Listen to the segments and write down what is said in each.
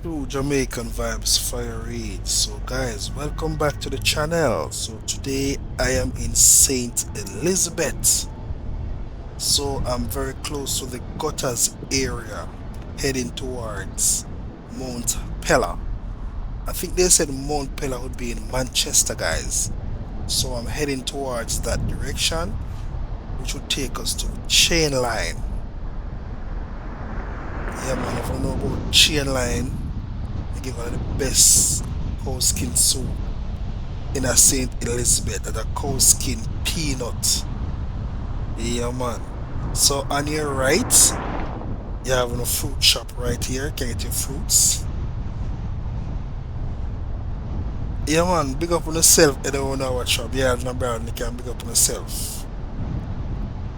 True Jamaican Vibes, Fire Reid. So guys, welcome back to the channel. So today I am in Saint Elizabeth. So I'm very close to the Gutters area, heading towards Mount Pella. I think they said Mount Pella would be in Manchester, guys. So I'm heading towards that direction, which would take us to Chain Line. Yeah, man, if you know about Chain Line, they give one of the best whole skin soup in a St. Elizabeth at a cow skin peanut. Yeah, man. So on your right, you have a fruit shop right here. Can get your fruits. Yeah, man. Big up on yourself. I don't know what shop. Yeah, no brand. You can big up on yourself.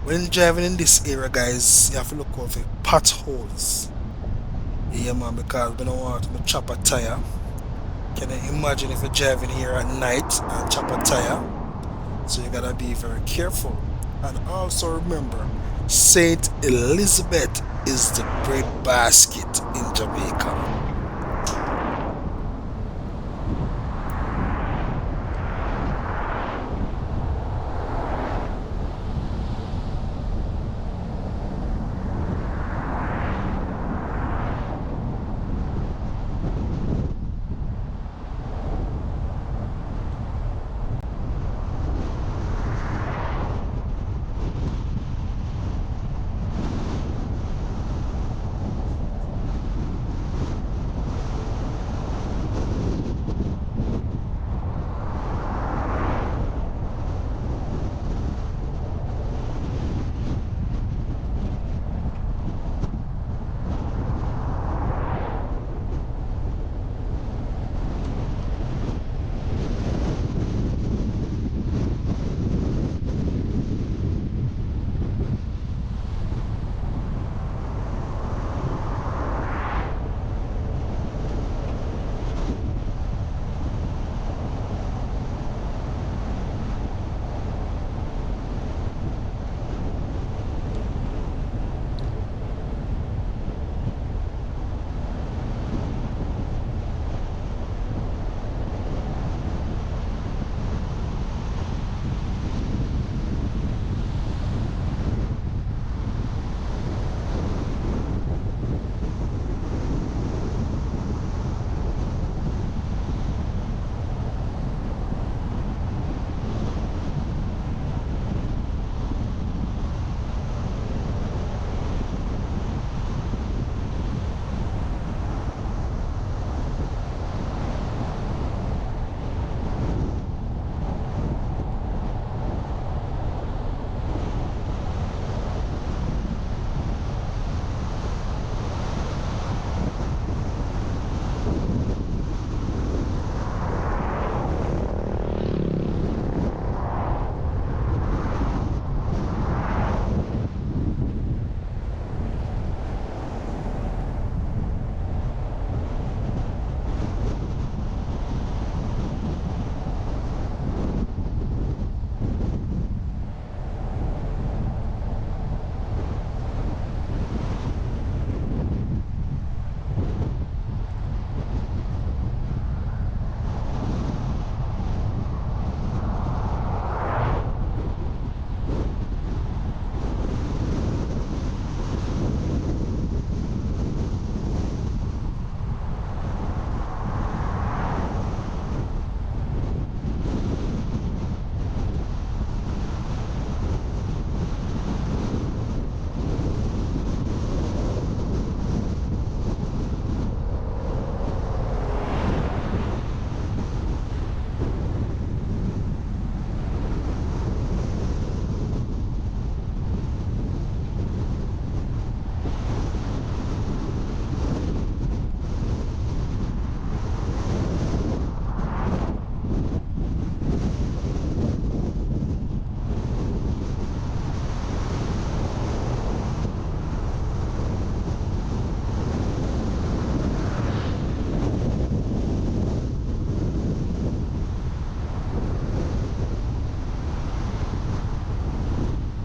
When you're driving in this area, guys, you have to look out for potholes. Yeah, man, because we don't want to chop a tire. Can you imagine if you're driving here at night and chop a tire? So you gotta be very careful. And also remember, Saint Elizabeth is the bread basket in Jamaica.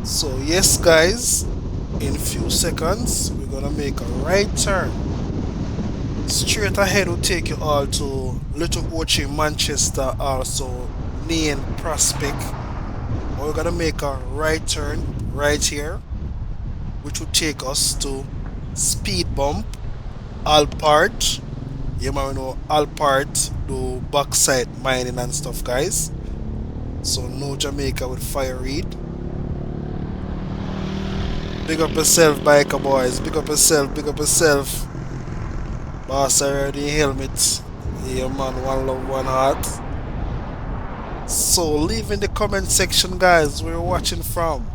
So yes, guys, in few seconds we're gonna make a right turn. Straight ahead will take you all to Little Ochi, Manchester, also main prospect. We're gonna make a right turn right here, which will take us to Speed Bump, Alpart. You might know Alpart do backside mining and stuff, guys. So no Jamaica with Fire Reid. Big up yourself, biker boys. Big up yourself, big up yourself. Boss already helmet. Yeah man, one love, one heart. So leave in the comment section, guys, where you're watching from.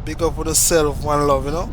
Big up with yourself, one love, you know.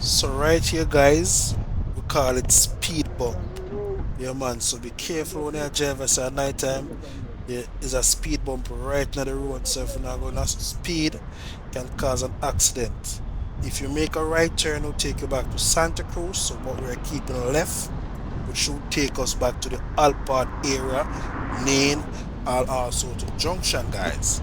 So right here, guys, we call it speed bump. Yeah, man. So be careful when you drive at night time. There is a speed bump right near the road, so if you're not going to speed, can cause an accident. If you make a right turn, it'll take you back to Santa Cruz, so but we're keeping a left, which should take us back to the Alport area, Nain, also to Junction, guys.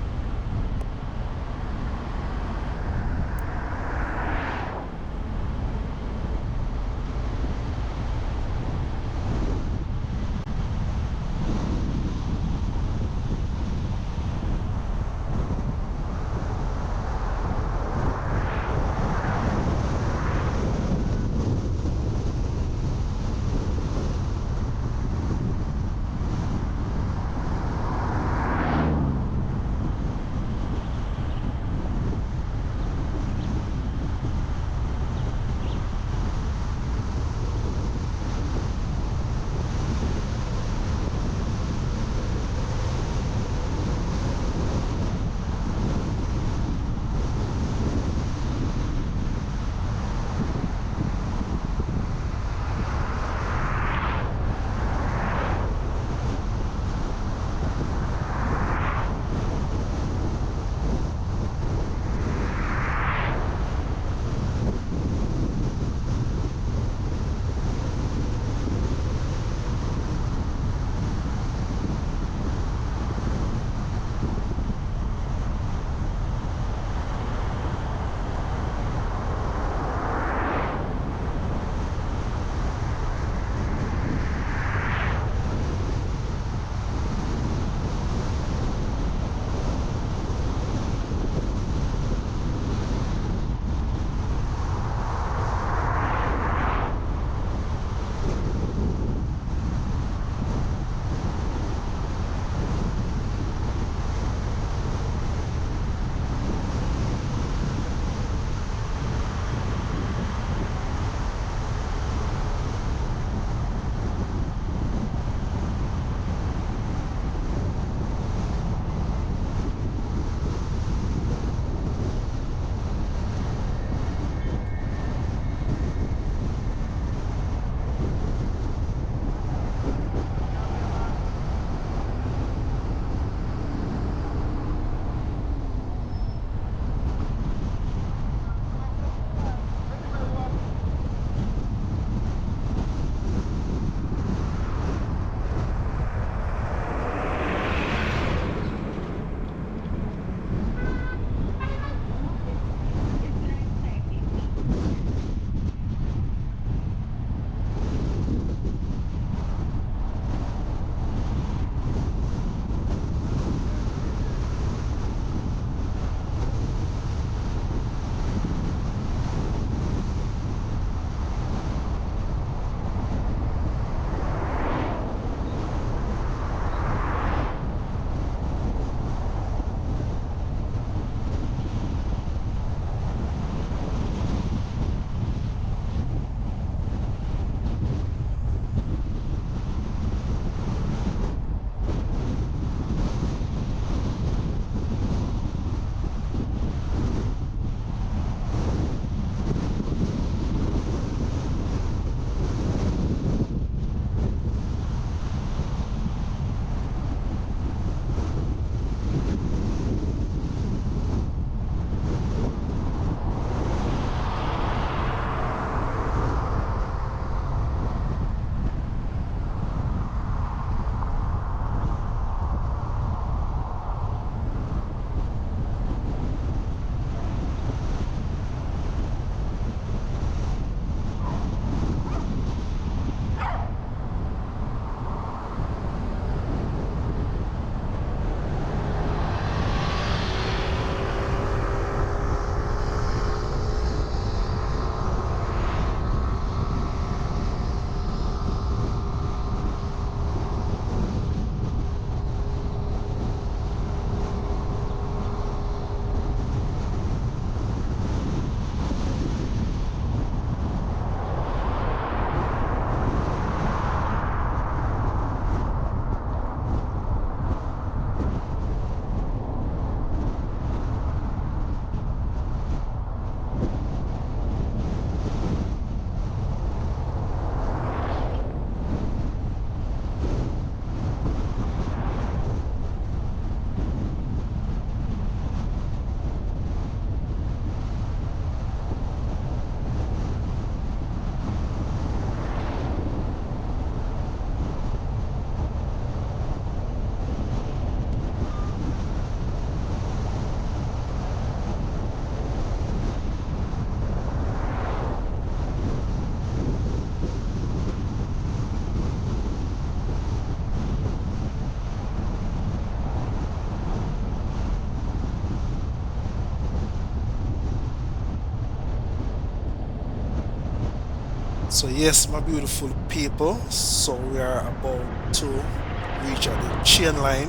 So yes, my beautiful people. So we are about to reach at the chain line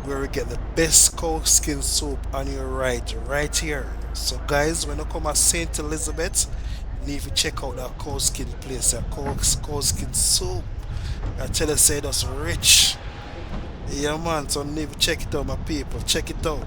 where we get the best cow skin soup on your right here. So guys, when you come at Saint Elizabeth, you need to check out that cow skin place, that cow skin soup. I tell you, say that's rich. Yeah man, so you need to check it out, my people. Check it out.